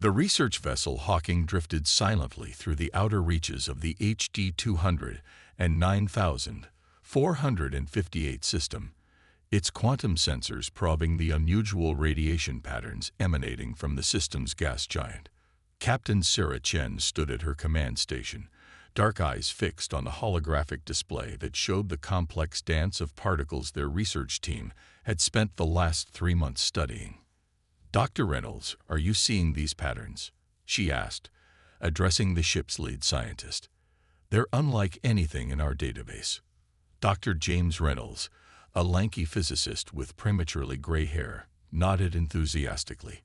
The research vessel Hawking drifted silently through the outer reaches of the HD 200 and 9458 system, its quantum sensors probing the unusual radiation patterns emanating from the system's gas giant. Captain Sarah Chen stood at her command station, dark eyes fixed on the holographic display that showed the complex dance of particles their research team had spent the last 3 months studying. "Dr. Reynolds, are you seeing these patterns?" she asked, addressing the ship's lead scientist. "They're unlike anything in our database." Dr. James Reynolds, a lanky physicist with prematurely gray hair, nodded enthusiastically.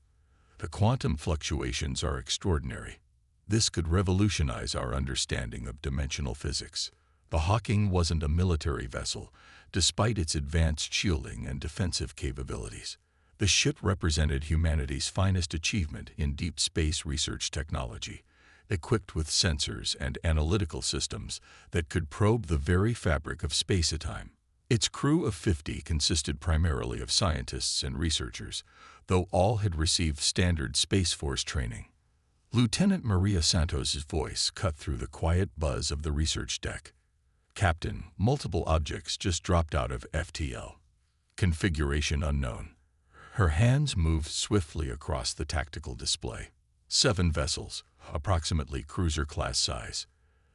"The quantum fluctuations are extraordinary. This could revolutionize our understanding of dimensional physics." The Hawking wasn't a military vessel, despite its advanced shielding and defensive capabilities. The ship represented humanity's finest achievement in deep space research technology, equipped with sensors and analytical systems that could probe the very fabric of space-time. Its crew of 50 consisted primarily of scientists and researchers, though all had received standard Space Force training. Lieutenant Maria Santos's voice cut through the quiet buzz of the research deck. "Captain, multiple objects just dropped out of FTL. Configuration unknown." Her hands moved swiftly across the tactical display. 7 vessels, approximately cruiser-class size.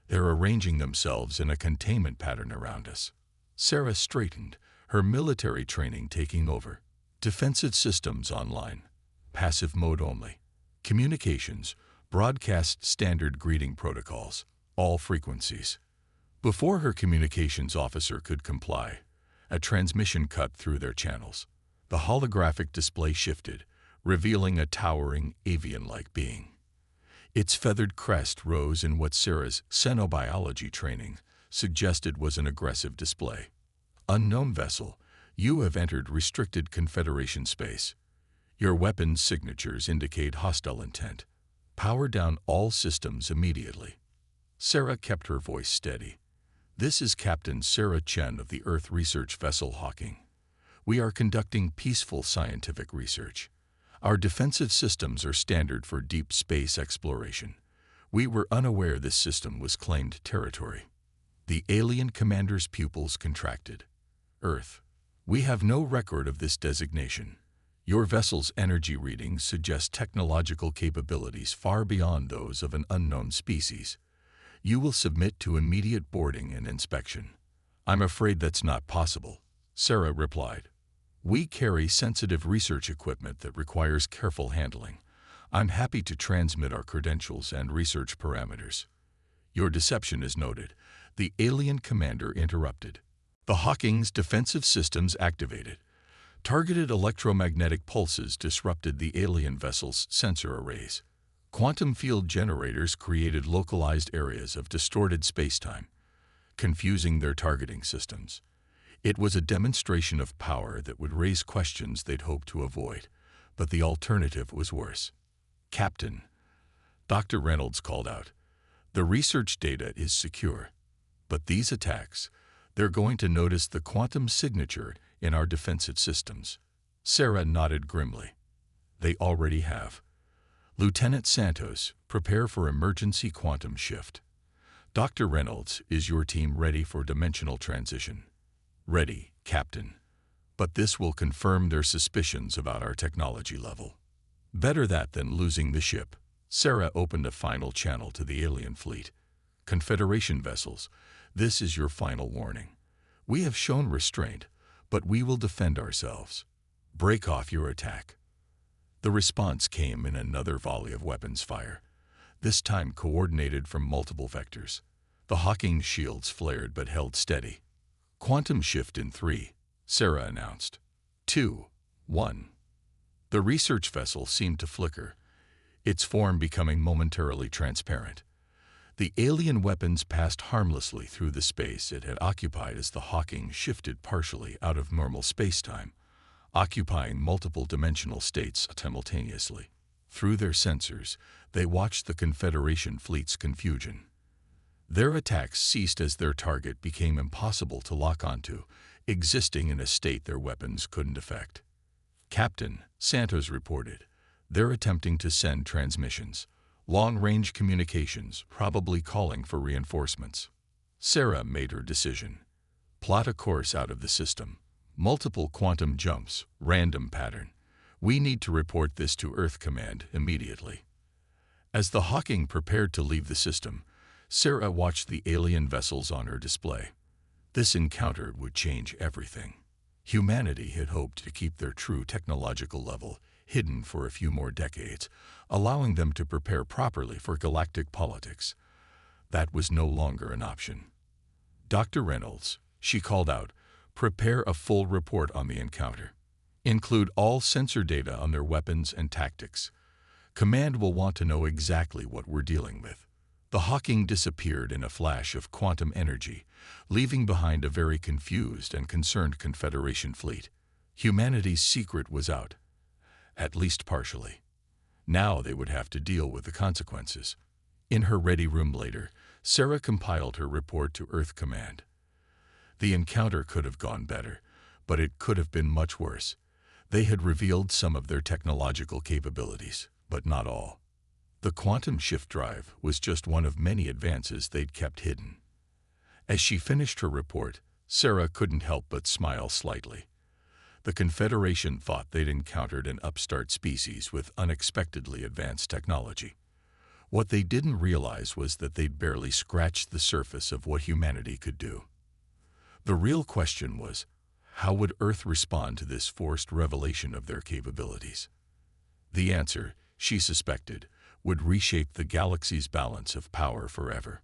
They're arranging themselves in a containment pattern around us. Sarah straightened, her military training taking over. Defensive systems online. Passive mode only. Communications, broadcast standard greeting protocols, all frequencies. Before her communications officer could comply, a transmission cut through their channels. The holographic display shifted, revealing a towering, avian-like being. Its feathered crest rose in what Sarah's xenobiology training suggested was an aggressive display. "Unknown vessel, you have entered restricted Confederation space. Your weapons signatures indicate hostile intent. Power down all systems immediately." Sarah kept her voice steady. "This is Captain Sarah Chen of the Earth research vessel Hawking. We are conducting peaceful scientific research. Our defensive systems are standard for deep space exploration. We were unaware this system was claimed territory." The alien commander's pupils contracted. "Earth, we have no record of this designation. Your vessel's energy readings suggest technological capabilities far beyond those of an unknown species. You will submit to immediate boarding and inspection." "I'm afraid that's not possible," Sarah replied. "We carry sensitive research equipment that requires careful handling. I'm happy to transmit our credentials and research parameters." "Your deception is noted," the alien commander interrupted. The Hawking's defensive systems activated. Targeted electromagnetic pulses disrupted the alien vessel's sensor arrays. Quantum field generators created localized areas of distorted spacetime, confusing their targeting systems. It was a demonstration of power that would raise questions they'd hoped to avoid, but the alternative was worse. "Captain," Dr. Reynolds called out, "the research data is secure, but these attacks, they're going to notice the quantum signature in our defensive systems." Sarah nodded grimly. "They already have. Lieutenant Santos, prepare for emergency quantum shift. Dr. Reynolds, is your team ready for dimensional transition?" "Ready, Captain. But this will confirm their suspicions about our technology level." "Better that than losing the ship." Sarah opened a final channel to the alien fleet. "Confederation vessels, this is your final warning. We have shown restraint, but we will defend ourselves. Break off your attack." The response came in another volley of weapons fire, this time coordinated from multiple vectors. The Hawking shields flared but held steady. "Quantum shift in 3, Sarah announced. 2, 1. The research vessel seemed to flicker, its form becoming momentarily transparent. The alien weapons passed harmlessly through the space it had occupied as the Hawking shifted partially out of normal spacetime, occupying multiple dimensional states simultaneously. Through their sensors, they watched the Confederation fleet's confusion. Their attacks ceased as their target became impossible to lock onto, existing in a state their weapons couldn't affect. "Captain," Santos reported, They're attempting to send transmissions, long-range communications, probably calling for reinforcements. Sarah made her decision. Plot a course out of the system. Multiple quantum jumps, random pattern. We need to report this to Earth Command immediately. As the Hawking prepared to leave the system, Sarah watched the alien vessels on her display. This encounter would change everything. Humanity had hoped to keep their true technological level hidden for a few more decades, allowing them to prepare properly for galactic politics. That was no longer an option. Dr. Reynolds, she called out, prepare a full report on the encounter. Include all sensor data on their weapons and tactics. Command will want to know exactly what we're dealing with. The Hawking disappeared in a flash of quantum energy, leaving behind a very confused and concerned Confederation fleet. Humanity's secret was out, at least partially. Now they would have to deal with the consequences. In her ready room later, Sarah compiled her report to Earth Command. The encounter could have gone better, but it could have been much worse. They had revealed some of their technological capabilities, but not all. The quantum shift drive was just one of many advances they'd kept hidden. As she finished her report, Sarah couldn't help but smile slightly. The Confederation thought they'd encountered an upstart species with unexpectedly advanced technology. What they didn't realize was that they'd barely scratched the surface of what humanity could do. The real question was, how would Earth respond to this forced revelation of their capabilities? The answer, she suspected, would reshape the galaxy's balance of power forever.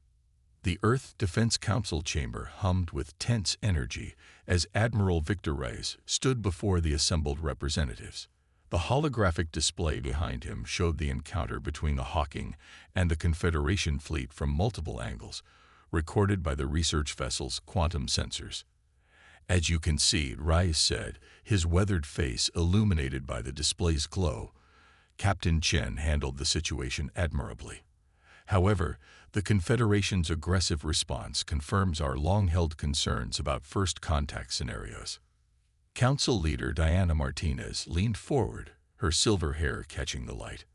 The Earth Defense Council chamber hummed with tense energy as Admiral Victor Reyes stood before the assembled representatives. The holographic display behind him showed the encounter between the Hawking and the Confederation fleet from multiple angles, recorded by the research vessel's quantum sensors. As you can see, Reyes said, his weathered face illuminated by the display's glow, Captain Chen handled the situation admirably. However, the Confederation's aggressive response confirms our long-held concerns about first contact scenarios. Council leader Diana Martinez leaned forward, her silver hair catching the light.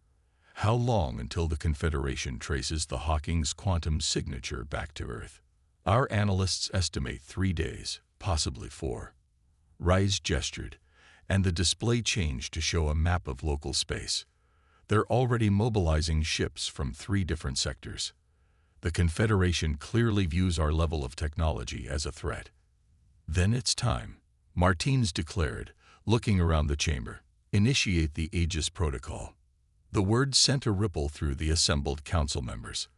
How long until the Confederation traces the Hawking's quantum signature back to Earth? Our analysts estimate 3 days, possibly 4. Reyes gestured, and the display changed to show a map of local space. They're already mobilizing ships from 3 different sectors. The Confederation clearly views our level of technology as a threat. Then it's time, Martinez declared, looking around the chamber. Initiate the Aegis Protocol. The word sent a ripple through the assembled council members.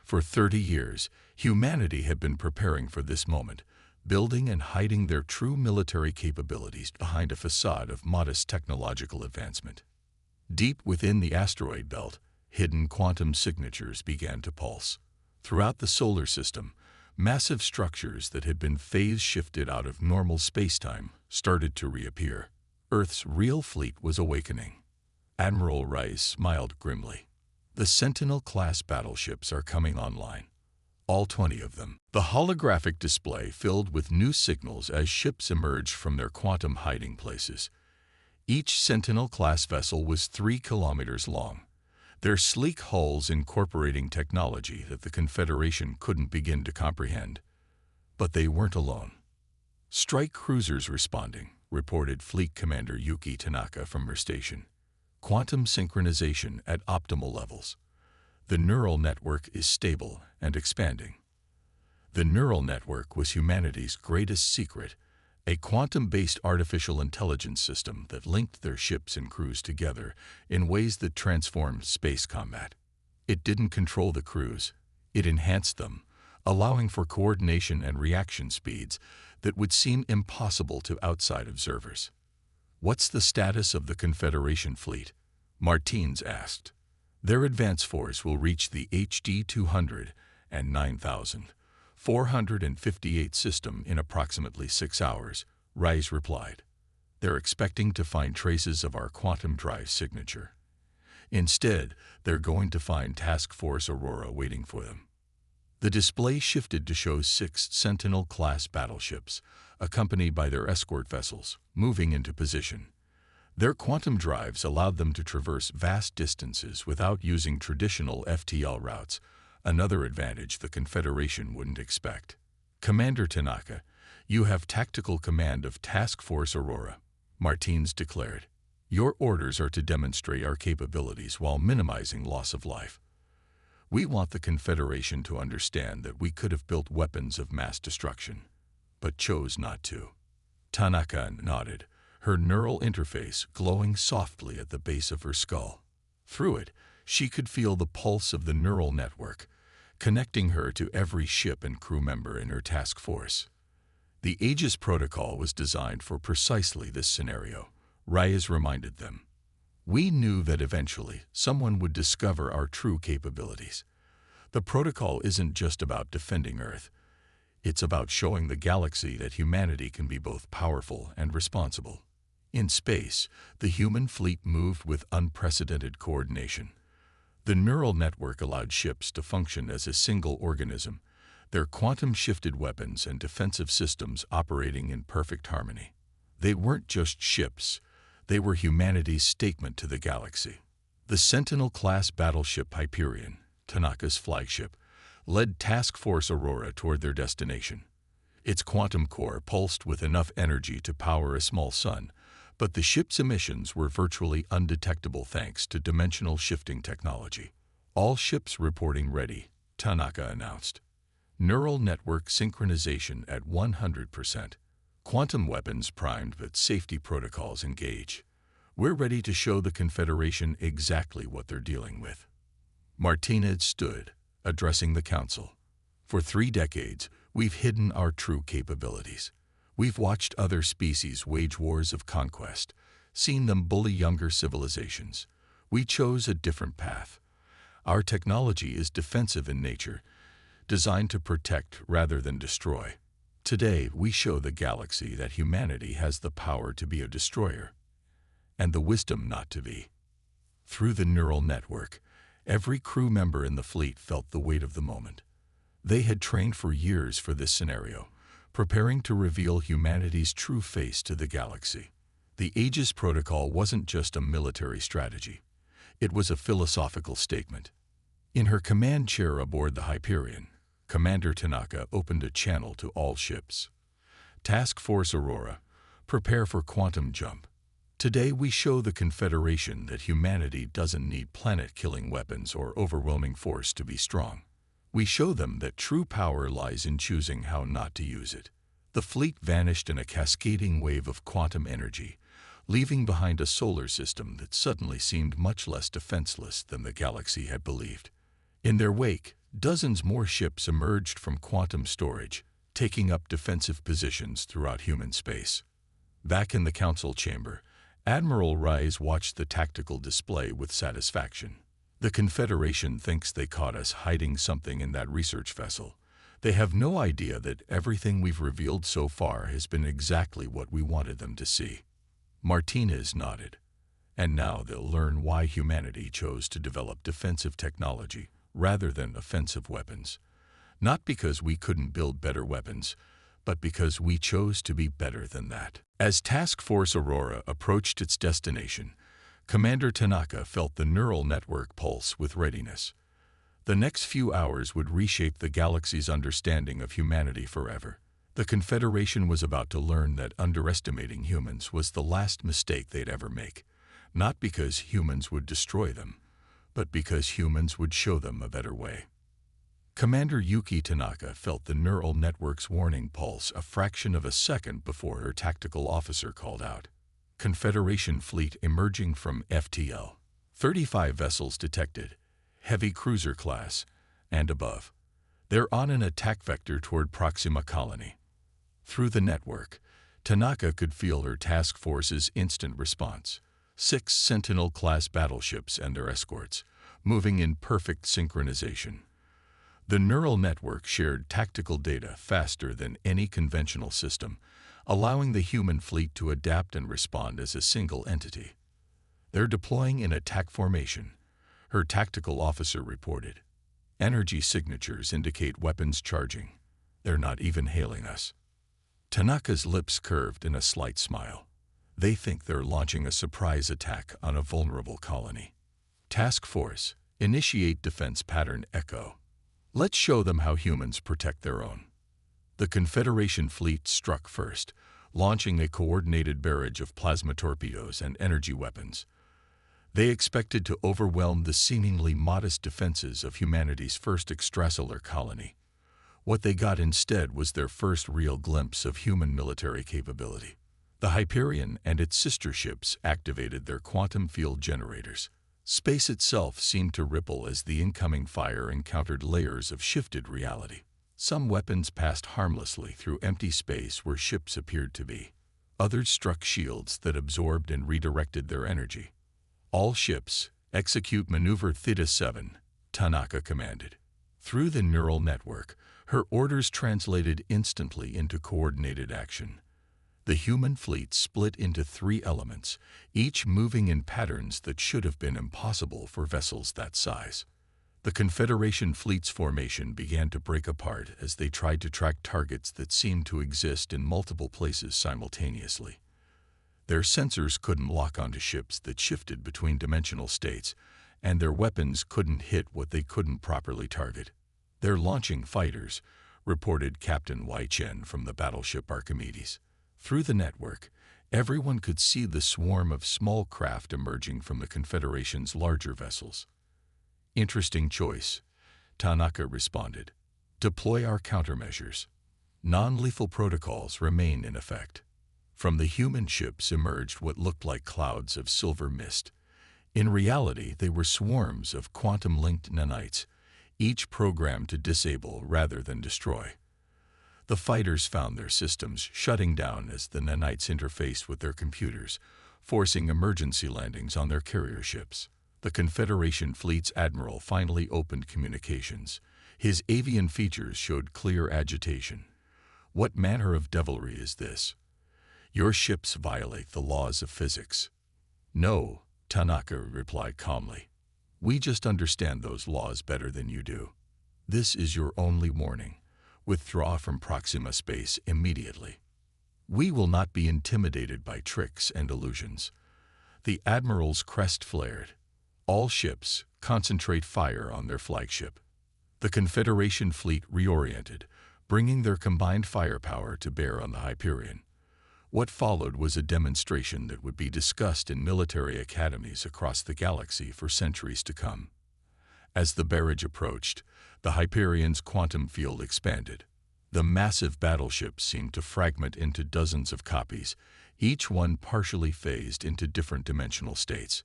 For 30 years, humanity had been preparing for this moment, building and hiding their true military capabilities behind a facade of modest technological advancement. Deep within the asteroid belt, hidden quantum signatures began to pulse. Throughout the solar system, massive structures that had been phase-shifted out of normal spacetime started to reappear. Earth's real fleet was awakening. Admiral Reyes smiled grimly. The Sentinel-class battleships are coming online. All 20 of them. The holographic display filled with new signals as ships emerged from their quantum hiding places. Each Sentinel-class vessel was 3 kilometers long, their sleek hulls incorporating technology that the Confederation couldn't begin to comprehend. But they weren't alone. Strike cruisers responding, reported Fleet Commander Yuki Tanaka from her station. Quantum synchronization at optimal levels. The neural network is stable and expanding. The neural network was humanity's greatest secret, a quantum-based artificial intelligence system that linked their ships and crews together in ways that transformed space combat. It didn't control the crews, it enhanced them, allowing for coordination and reaction speeds that would seem impossible to outside observers. What's the status of the Confederation fleet? Martinez asked. Their advance force will reach the HD 200 and 9458 system in approximately 6 hours, Reyes replied. They're expecting to find traces of our quantum drive signature. Instead, they're going to find Task Force Aurora waiting for them. The display shifted to show 6 Sentinel-class battleships, accompanied by their escort vessels, moving into position. Their quantum drives allowed them to traverse vast distances without using traditional FTL routes, another advantage the Confederation wouldn't expect. Commander Tanaka, you have tactical command of Task Force Aurora, Martins declared. Your orders are to demonstrate our capabilities while minimizing loss of life. We want the Confederation to understand that we could have built weapons of mass destruction, but chose not to. Tanaka nodded, her neural interface glowing softly at the base of her skull. Through it, she could feel the pulse of the neural network, connecting her to every ship and crew member in her task force. The Aegis protocol was designed for precisely this scenario, Reyes reminded them. We knew that eventually someone would discover our true capabilities. The protocol isn't just about defending Earth. It's about showing the galaxy that humanity can be both powerful and responsible. In space, the human fleet moved with unprecedented coordination. The neural network allowed ships to function as a single organism, their quantum-shifted weapons and defensive systems operating in perfect harmony. They weren't just ships, they were humanity's statement to the galaxy. The Sentinel-class battleship Hyperion, Tanaka's flagship, led Task Force Aurora toward their destination. Its quantum core pulsed with enough energy to power a small sun, but the ship's emissions were virtually undetectable thanks to dimensional shifting technology. All ships reporting ready, Tanaka announced. Neural network synchronization at 100%. Quantum weapons primed but safety protocols engage. We're ready to show the Confederation exactly what they're dealing with. Martinez stood, addressing the Council. For 3 decades, we've hidden our true capabilities. We've watched other species wage wars of conquest, seen them bully younger civilizations. We chose a different path. Our technology is defensive in nature, designed to protect rather than destroy. Today, we show the galaxy that humanity has the power to be a destroyer, and the wisdom not to be. Through the neural network, every crew member in the fleet felt the weight of the moment. They had trained for years for this scenario, preparing to reveal humanity's true face to the galaxy. The Aegis Protocol wasn't just a military strategy. It was a philosophical statement. In her command chair aboard the Hyperion, Commander Tanaka opened a channel to all ships. Task Force Aurora, prepare for quantum jump. Today we show the Confederation that humanity doesn't need planet-killing weapons or overwhelming force to be strong. We show them that true power lies in choosing how not to use it. The fleet vanished in a cascading wave of quantum energy, leaving behind a solar system that suddenly seemed much less defenseless than the galaxy had believed. In their wake, dozens more ships emerged from quantum storage, taking up defensive positions throughout human space. Back in the Council chamber, Admiral Reyes watched the tactical display with satisfaction. The Confederation thinks they caught us hiding something in that research vessel. They have no idea that everything we've revealed so far has been exactly what we wanted them to see. Martinez nodded. And now they'll learn why humanity chose to develop defensive technology rather than offensive weapons. Not because we couldn't build better weapons, but because we chose to be better than that. As Task Force Aurora approached its destination, Commander Tanaka felt the neural network pulse with readiness. The next few hours would reshape the galaxy's understanding of humanity forever. The Confederation was about to learn that underestimating humans was the last mistake they'd ever make, not because humans would destroy them, but because humans would show them a better way. Commander Yuki Tanaka felt the neural network's warning pulse a fraction of a second before her tactical officer called out. Confederation fleet emerging from FTL. 35 vessels detected, heavy cruiser class, and above. They're on an attack vector toward Proxima Colony. Through the network, Tanaka could feel her task force's instant response. 6 Sentinel-class battleships and their escorts, moving in perfect synchronization. The neural network shared tactical data faster than any conventional system, allowing the human fleet to adapt and respond as a single entity. They're deploying in attack formation, her tactical officer reported. Energy signatures indicate weapons charging. They're not even hailing us. Tanaka's lips curved in a slight smile. They think they're launching a surprise attack on a vulnerable colony. Task Force, initiate defense pattern Echo. Let's show them how humans protect their own. The Confederation fleet struck first, launching a coordinated barrage of plasma torpedoes and energy weapons. They expected to overwhelm the seemingly modest defenses of humanity's first extrasolar colony. What they got instead was their first real glimpse of human military capability. The Hyperion and its sister ships activated their quantum field generators. Space itself seemed to ripple as the incoming fire encountered layers of shifted reality. Some weapons passed harmlessly through empty space where ships appeared to be. Others struck shields that absorbed and redirected their energy. All ships, execute Maneuver Theta 7, Tanaka commanded. Through the neural network, her orders translated instantly into coordinated action. The human fleet split into 3 elements, each moving in patterns that should have been impossible for vessels that size. The Confederation fleet's formation began to break apart as they tried to track targets that seemed to exist in multiple places simultaneously. Their sensors couldn't lock onto ships that shifted between dimensional states, and their weapons couldn't hit what they couldn't properly target. "They're launching fighters," reported Captain Y. Chen from the battleship Archimedes. Through the network, everyone could see the swarm of small craft emerging from the Confederation's larger vessels. "Interesting choice," Tanaka responded. "Deploy our countermeasures. Non-lethal protocols remain in effect." From the human ships emerged what looked like clouds of silver mist. In reality, they were swarms of quantum-linked nanites, each programmed to disable rather than destroy. The fighters found their systems shutting down as the nanites interfaced with their computers, forcing emergency landings on their carrier ships. The Confederation fleet's admiral finally opened communications. His avian features showed clear agitation. "What manner of devilry is this? Your ships violate the laws of physics." "No," Tanaka replied calmly. "We just understand those laws better than you do. This is your only warning. Withdraw from Proxima space immediately. We will not be intimidated by tricks and illusions." The admiral's crest flared. "All ships, concentrate fire on their flagship." The Confederation fleet reoriented, bringing their combined firepower to bear on the Hyperion. What followed was a demonstration that would be discussed in military academies across the galaxy for centuries to come. As the barrage approached, the Hyperion's quantum field expanded. The massive battleship seemed to fragment into dozens of copies, each one partially phased into different dimensional states.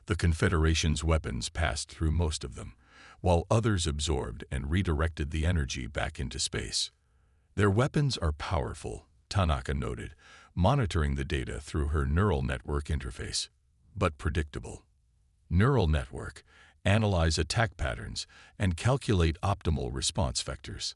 The Confederation's weapons passed through most of them, while others absorbed and redirected the energy back into space. "Their weapons are powerful," Tanaka noted, monitoring the data through her neural network interface. "But predictable. Neural network, analyze attack patterns, and calculate optimal response vectors."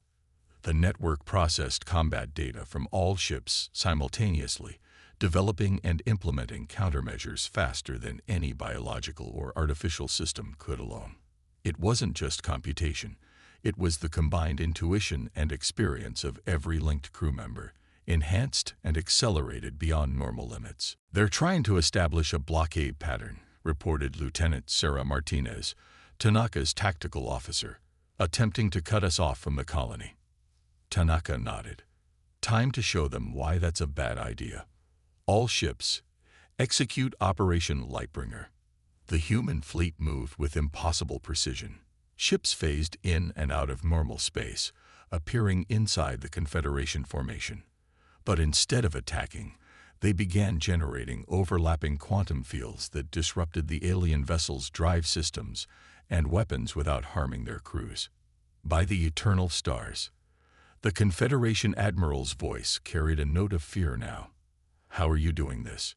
The network processed combat data from all ships simultaneously, developing and implementing countermeasures faster than any biological or artificial system could alone. It wasn't just computation. It was the combined intuition and experience of every linked crew member, enhanced and accelerated beyond normal limits. "They're trying to establish a blockade pattern," reported Lieutenant Sarah Martinez, Tanaka's tactical officer, "attempting to cut us off from the colony." Tanaka nodded. "Time to show them why that's a bad idea. All ships, execute Operation Lightbringer." The human fleet moved with impossible precision. Ships phased in and out of normal space, appearing inside the Confederation formation. But instead of attacking, they began generating overlapping quantum fields that disrupted the alien vessel's drive systems and weapons without harming their crews. "By the eternal stars." The Confederation admiral's voice carried a note of fear now. "How are you doing this?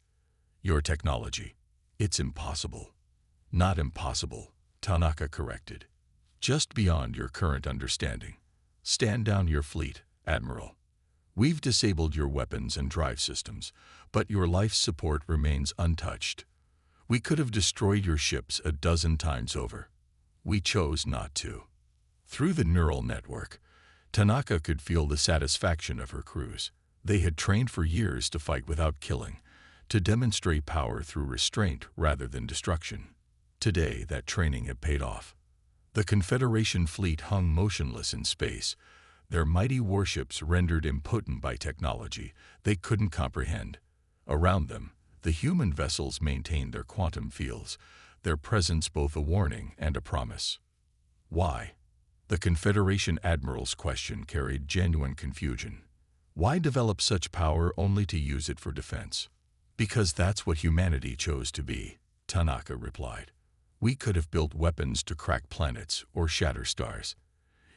Your technology. It's impossible." "Not impossible," Tanaka corrected. "Just beyond your current understanding. Stand down your fleet, Admiral. We've disabled your weapons and drive systems, but your life support remains untouched. We could have destroyed your ships a dozen times over. We chose not to." Through the neural network, Tanaka could feel the satisfaction of her crews. They had trained for years to fight without killing. to demonstrate power through restraint rather than destruction. Today, that training had paid off. The Confederation fleet hung motionless in space, their mighty warships rendered impotent by technology they couldn't comprehend. Around them, the human vessels maintained their quantum fields, their presence both a warning and a promise. Why? The Confederation admiral's question carried genuine confusion. Why develop such power only to use it for defense? Because that's what humanity chose to be, Tanaka replied. We could have built weapons to crack planets or shatter stars.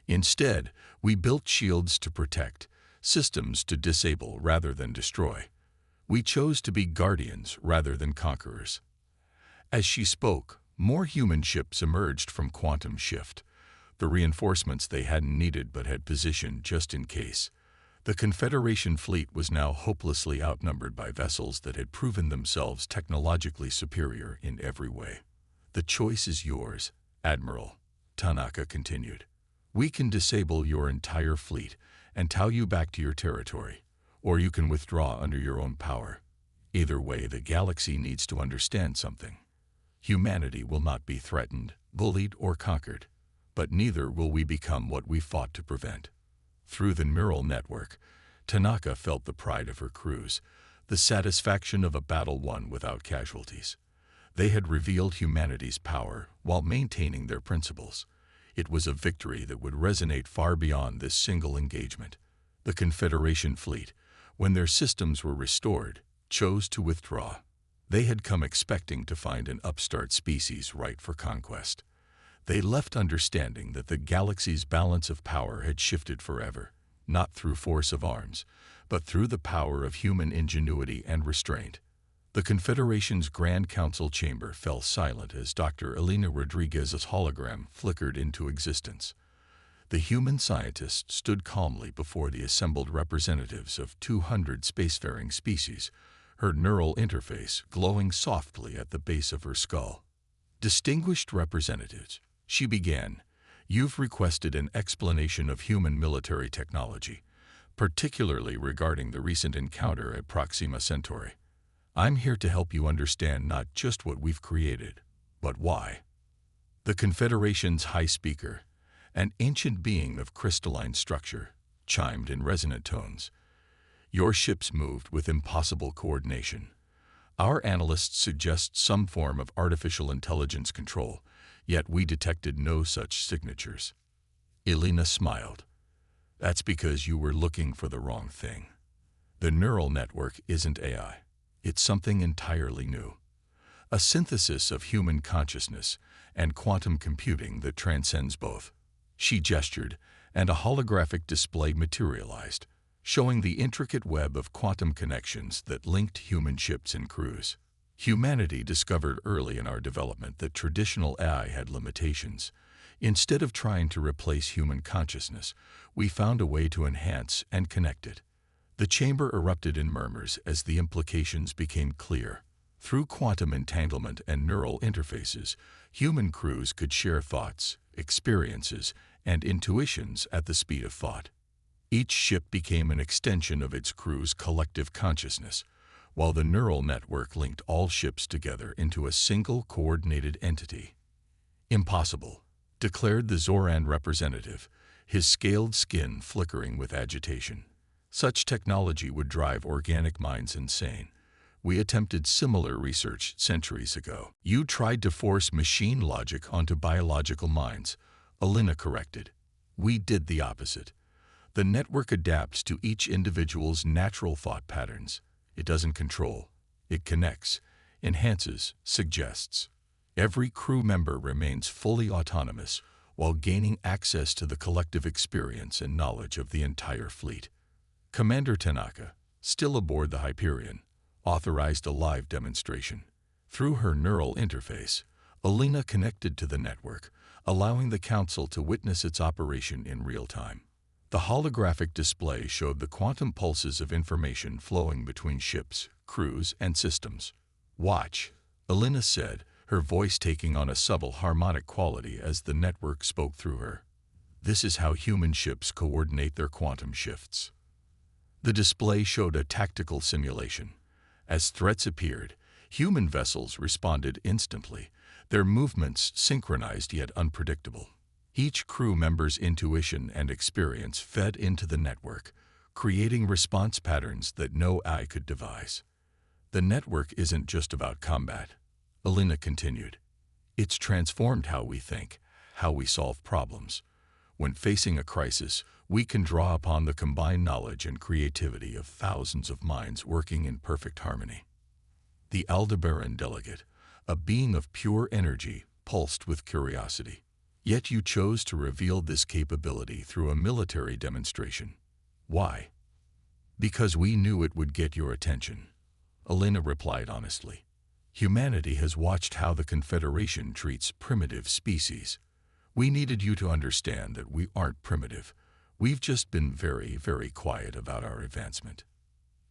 Instead, we built shields to protect, systems to disable rather than destroy. We chose to be guardians rather than conquerors. As she spoke, more human ships emerged from Quantum Shift, the reinforcements they hadn't needed but had positioned just in case. The Confederation fleet was now hopelessly outnumbered by vessels that had proven themselves technologically superior in every way. The choice is yours, Admiral, Tanaka continued. We can disable your entire fleet and tow you back to your territory, or you can withdraw under your own power. Either way, the galaxy needs to understand something. Humanity will not be threatened, bullied, or conquered, but neither will we become what we fought to prevent. Through the neural network, Tanaka felt the pride of her crews, the satisfaction of a battle won without casualties. They had revealed humanity's power while maintaining their principles. It was a victory that would resonate far beyond this single engagement. The Confederation fleet, when their systems were restored, chose to withdraw. They had come expecting to find an upstart species ripe for conquest. They left understanding that the galaxy's balance of power had shifted forever, not through force of arms, but through the power of human ingenuity and restraint. The Confederation's Grand Council chamber fell silent as Dr. Elena Rodriguez's hologram flickered into existence. The human scientist stood calmly before the assembled representatives of 200 spacefaring species, her neural interface glowing softly at the base of her skull. Distinguished representatives, she began, you've requested an explanation of human military technology, particularly regarding the recent encounter at Proxima Centauri. I'm here to help you understand not just what we've created, but why. The Confederation's High Speaker, an ancient being of crystalline structure, chimed in resonant tones. Your ships moved with impossible coordination. Our analysts suggest some form of artificial intelligence control, yet we detected no such signatures. Elena smiled. That's because you were looking for the wrong thing. The neural network isn't AI. It's something entirely new. A synthesis of human consciousness and quantum computing that transcends both. She gestured, and a holographic display materialized, showing the intricate web of quantum connections that linked human ships and crews. Humanity discovered early in our development that traditional AI had limitations. Instead of trying to replace human consciousness, we found a way to enhance and connect it. The chamber erupted in murmurs as the implications became clear. Through quantum entanglement and neural interfaces, human crews could share thoughts, experiences, and intuitions at the speed of thought. Each ship became an extension of its crew's collective consciousness, while the neural network linked all ships together into a single coordinated entity. Impossible, declared the Zoran representative, his scaled skin flickering with agitation. Such technology would drive organic minds insane. We attempted similar research centuries ago. You tried to force machine logic onto biological minds, Elena corrected. We did the opposite. The network adapts to each individual's natural thought patterns. It doesn't control. It connects, enhances, suggests. Every crew member remains fully autonomous while gaining access to the collective experience and knowledge of the entire fleet. Commander Tanaka, still aboard the Hyperion, authorized a live demonstration. Through her neural interface, Elena connected to the network, allowing the Council to witness its operation in real time. The holographic display showed the quantum pulses of information flowing between ships, crews, and systems. Watch, Elena said, her voice taking on a subtle harmonic quality as the network spoke through her. This is how human ships coordinate their quantum shifts. The display showed a tactical simulation. As threats appeared, human vessels responded instantly, their movements synchronized yet unpredictable. Each crew member's intuition and experience fed into the network, creating response patterns that no eye could devise. The network isn't just about combat, Alina continued. It's transformed how we think, how we solve problems. When facing a crisis, we can draw upon the combined knowledge and creativity of thousands of minds working in perfect harmony. The Aldebaran delegate, a being of pure energy, pulsed with curiosity. Yet you chose to reveal this capability through a military demonstration. Why? Because we knew it would get your attention, Alina replied honestly. Humanity has watched how the Confederation treats primitive species. We needed you to understand that we aren't primitive. We've just been very, very quiet about our advancement.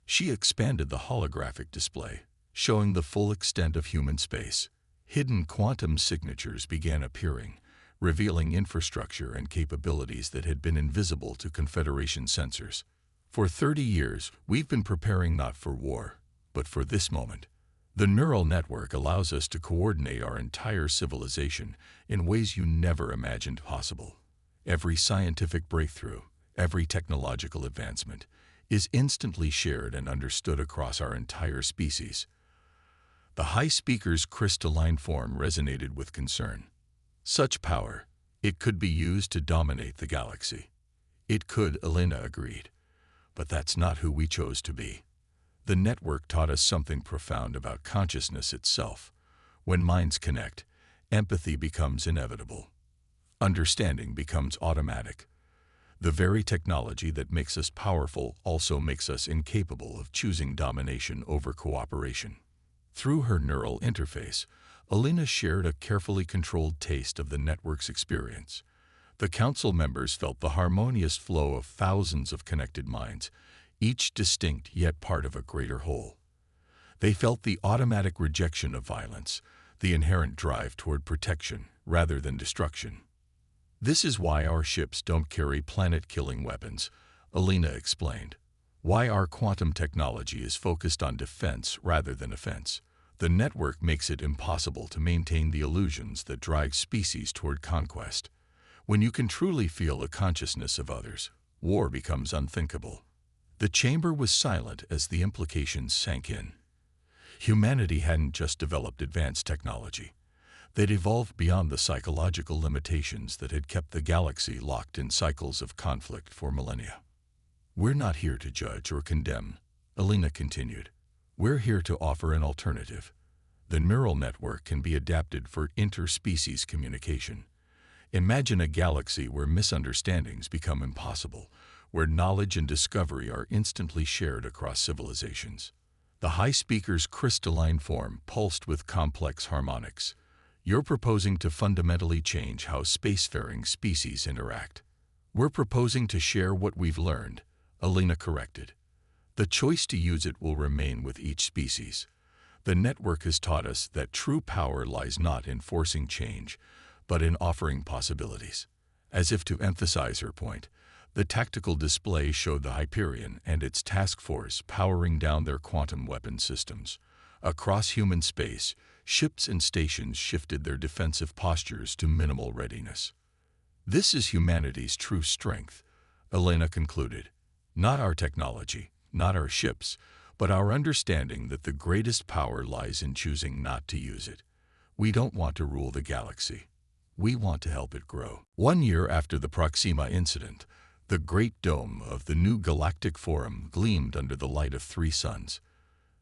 She expanded the holographic display, showing the full extent of human space. Hidden quantum signatures began appearing, revealing infrastructure and capabilities that had been invisible to Confederation sensors. For 30 years, we've been preparing not for war, but for this moment. The neural network allows us to coordinate our entire civilization in ways you never imagined possible. Every scientific breakthrough, every technological advancement, is instantly shared and understood across our entire species. The High Speaker's crystalline form resonated with concern. Such power, it could be used to dominate the galaxy. It could, Alina agreed. But that's not who we chose to be. The network taught us something profound about consciousness itself. When minds connect, empathy becomes inevitable. Understanding becomes automatic. The very technology that makes us powerful also makes us incapable of choosing domination over cooperation. Through her neural interface, Alina shared a carefully controlled taste of the network's experience. The council members felt the harmonious flow of thousands of connected minds, each distinct yet part of a greater whole. They felt the automatic rejection of violence, the inherent drive toward protection rather than destruction. This is why our ships don't carry planet-killing weapons, Alina explained. Why our quantum technology is focused on defense rather than offense. The network makes it impossible to maintain the illusions that drive species toward conquest. When you can truly feel the consciousness of others, war becomes unthinkable. The chamber was silent as the implications sank in. Humanity hadn't just developed advanced technology. They'd evolved beyond the psychological limitations that had kept the galaxy locked in cycles of conflict for millennia. We're not here to judge or condemn, Alina continued. We're here to offer an alternative. The neural network can be adapted for interspecies communication. Imagine a galaxy where misunderstandings become impossible, where knowledge and discovery are instantly shared across civilizations. The High Speaker's crystalline form pulsed with complex harmonics. You're proposing to fundamentally change how spacefaring species interact. We're proposing to share what we've learned, Alina corrected. The choice to use it will remain with each species. The network has taught us that true power lies not in forcing change, but in offering possibilities. As if to emphasize her point, the tactical display showed the Hyperion and its task force powering down their quantum weapon systems. Across human space, ships and stations shifted their defensive postures to minimal readiness. This is humanity's true strength, Alina concluded. Not our technology, not our ships, but our understanding that the greatest power lies in choosing not to use it. We don't want to rule the galaxy. We want to help it grow. 1 year after the Proxima incident, the great dome of the new Galactic Forum gleamed under the light of 3 suns.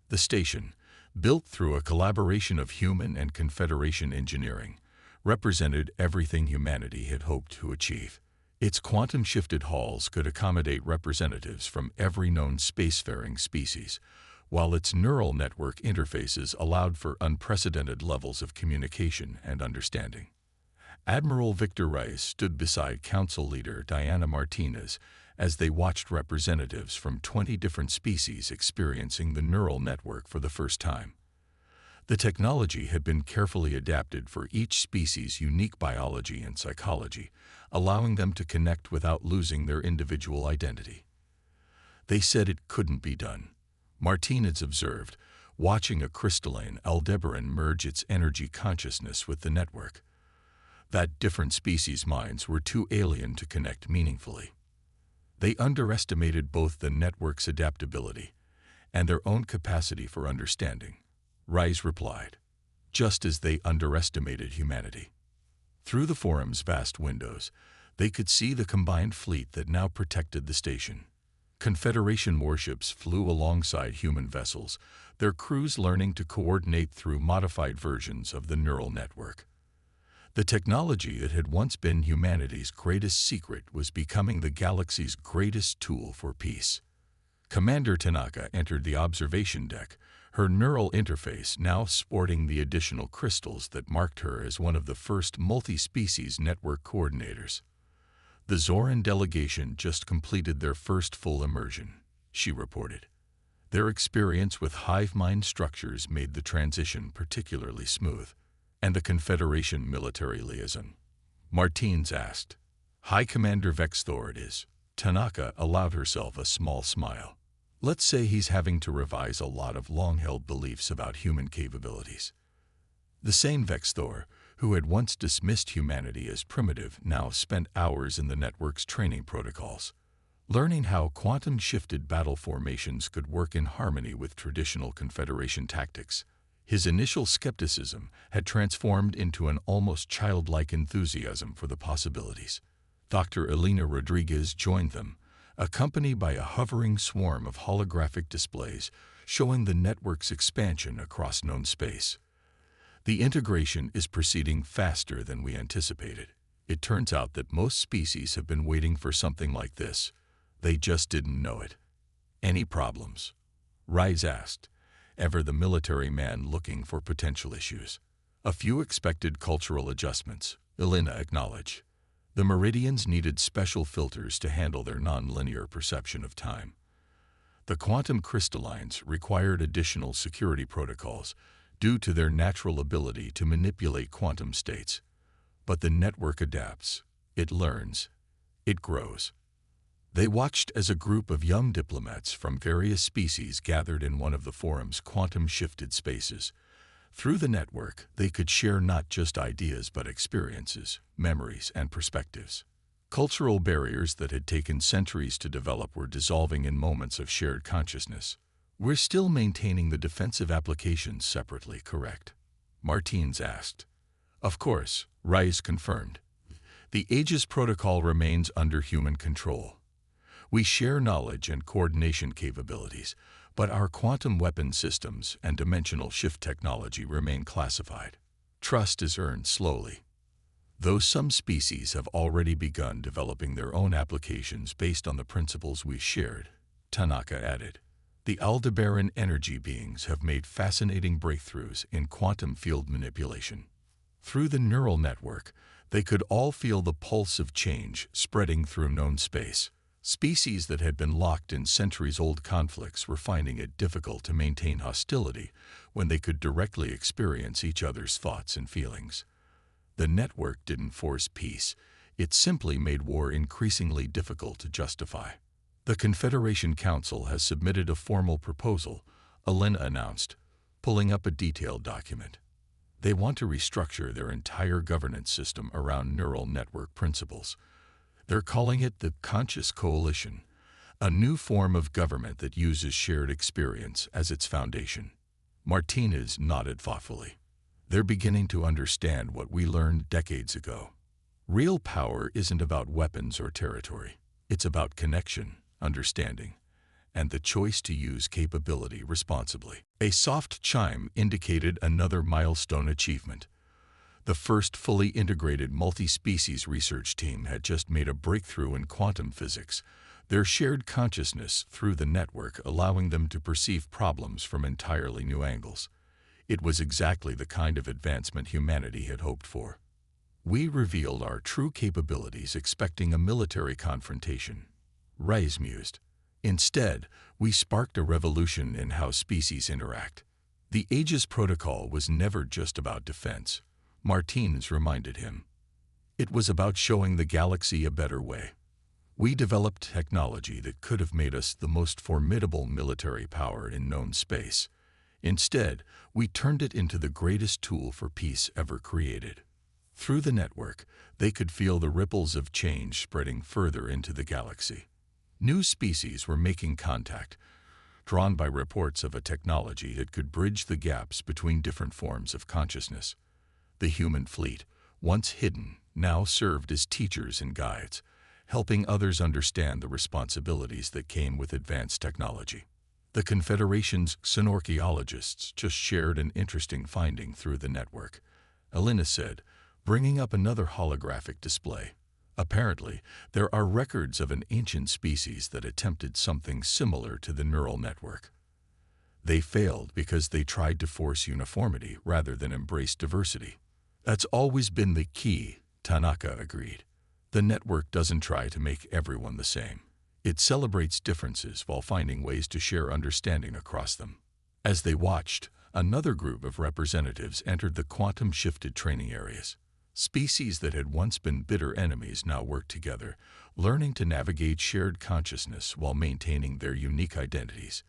The station, built through a collaboration of human and Confederation engineering, represented everything humanity had hoped to achieve. Its quantum-shifted halls could accommodate representatives from every known spacefaring species, while its neural network interfaces allowed for unprecedented levels of communication and understanding. Admiral Victor Rice stood beside Council Leader Diana Martinez as they watched representatives from 20 different species experiencing the neural network for the first time. The technology had been carefully adapted for each species' unique biology and psychology, allowing them to connect without losing their individual identity. They said it couldn't be done. Martinez observed, watching a crystalline Aldebaran merge its energy consciousness with the network. That different species minds were too alien to connect meaningfully. They underestimated both the network's adaptability and their own capacity for understanding, Rise replied, just as they underestimated humanity. Through the forum's vast windows, they could see the combined fleet that now protected the station. Confederation warships flew alongside human vessels, their crews learning to coordinate through modified versions of the neural network. The technology that had once been humanity's greatest secret was becoming the galaxy's greatest tool for peace. Commander Tanaka entered the observation deck, her neural interface now sporting the additional crystals that marked her as one of the first multi-species network coordinators. The Zoran delegation just completed their first full immersion, she reported. Their experience with hive mind structures made the transition particularly smooth. And the Confederation military liaison? Martins asked. High Commander Vexthor it is. Tanaka allowed herself a small smile. Let's say he's having to revise a lot of long-held beliefs about human capabilities. The same Vexthor, who had once dismissed humanity as primitive, now spent hours in the network's training protocols, learning how quantum-shifted battle formations could work in harmony with traditional Confederation tactics. His initial skepticism had transformed into an almost childlike enthusiasm for the possibilities. Dr. Elena Rodriguez joined them, accompanied by a hovering swarm of holographic displays showing the network's expansion across known space. The integration is proceeding faster than we anticipated. It turns out that most species have been waiting for something like this. They just didn't know it. Any problems? Rise asked, ever the military man looking for potential issues. A few expected cultural adjustments, Elena acknowledged. The Meridians needed special filters to handle their non-linear perception of time. The quantum crystallines required additional security protocols due to their natural ability to manipulate quantum states. But the network adapts, it learns, it grows. They watched as a group of young diplomats from various species gathered in one of the forum's quantum-shifted spaces. Through the network, they could share not just ideas but experiences, memories, and perspectives. Cultural barriers that had taken centuries to develop were dissolving in moments of shared consciousness. We're still maintaining the defensive applications separately, correct? Martins asked. Of course, Rise confirmed. The Aegis protocol remains under human control. We share knowledge and coordination capabilities, but our quantum weapon systems and dimensional shift technology remain classified. Trust is earned slowly. Though some species have already begun developing their own applications based on the principles we shared, Tanaka added. The Aldebaran energy beings have made fascinating breakthroughs in quantum field manipulation. Through the neural network, they could all feel the pulse of change spreading through known space. Species that had been locked in centuries-old conflicts were finding it difficult to maintain hostility when they could directly experience each other's thoughts and feelings. The network didn't force peace, it simply made war increasingly difficult to justify. The Confederation Council has submitted a formal proposal, Elena announced, pulling up a detailed document. They want to restructure their entire governance system around neural network principles. They're calling it the Conscious Coalition, a new form of government that uses shared experience as its foundation. Martinez nodded thoughtfully. They're beginning to understand what we learned decades ago. Real power isn't about weapons or territory. It's about connection, understanding, and the choice to use capability responsibly. A soft chime indicated another milestone achievement. The first fully integrated multi-species research team had just made a breakthrough in quantum physics, their shared consciousness through the network allowing them to perceive problems from entirely new angles. It was exactly the kind of advancement humanity had hoped for. We revealed our true capabilities expecting a military confrontation, Rise mused. Instead, we sparked a revolution in how species interact. The Aegis Protocol was never just about defense, Martins reminded him. It was about showing the galaxy a better way. We developed technology that could have made us the most formidable military power in known space. Instead, we turned it into the greatest tool for peace ever created. Through the network, they could feel the ripples of change spreading further into the galaxy. New species were making contact, drawn by reports of a technology that could bridge the gaps between different forms of consciousness. The human fleet, once hidden, now served as teachers and guides, helping others understand the responsibilities that came with advanced technology. The Confederation's xenorchaeologists just shared an interesting finding through the network, Elena said, bringing up another holographic display. Apparently, there are records of an ancient species that attempted something similar to the neural network. They failed because they tried to force uniformity rather than embrace diversity. That's always been the key, Tanaka agreed. The network doesn't try to make everyone the same. It celebrates differences while finding ways to share understanding across them. As they watched, another group of representatives entered the quantum-shifted training areas. Species that had once been bitter enemies now worked together, learning to navigate shared consciousness while maintaining their unique identities.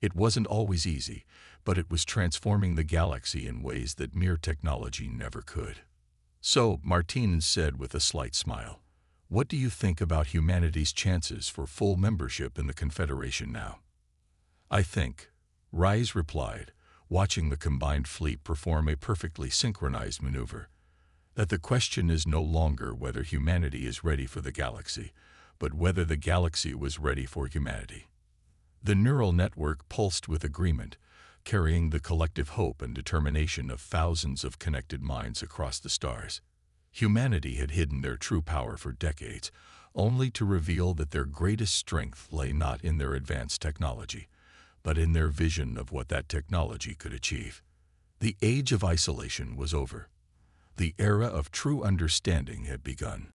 It wasn't always easy, but it was transforming the galaxy in ways that mere technology never could. So, Martinez said with a slight smile, "What do you think about humanity's chances for full membership in the Confederation now?" "I think," Rise replied, watching the combined fleet perform a perfectly synchronized maneuver, "that the question is no longer whether humanity is ready for the galaxy, but whether the galaxy was ready for humanity." The neural network pulsed with agreement, carrying the collective hope and determination of thousands of connected minds across the stars. Humanity had hidden their true power for decades, only to reveal that their greatest strength lay not in their advanced technology, but in their vision of what that technology could achieve. The age of isolation was over. The era of true understanding had begun.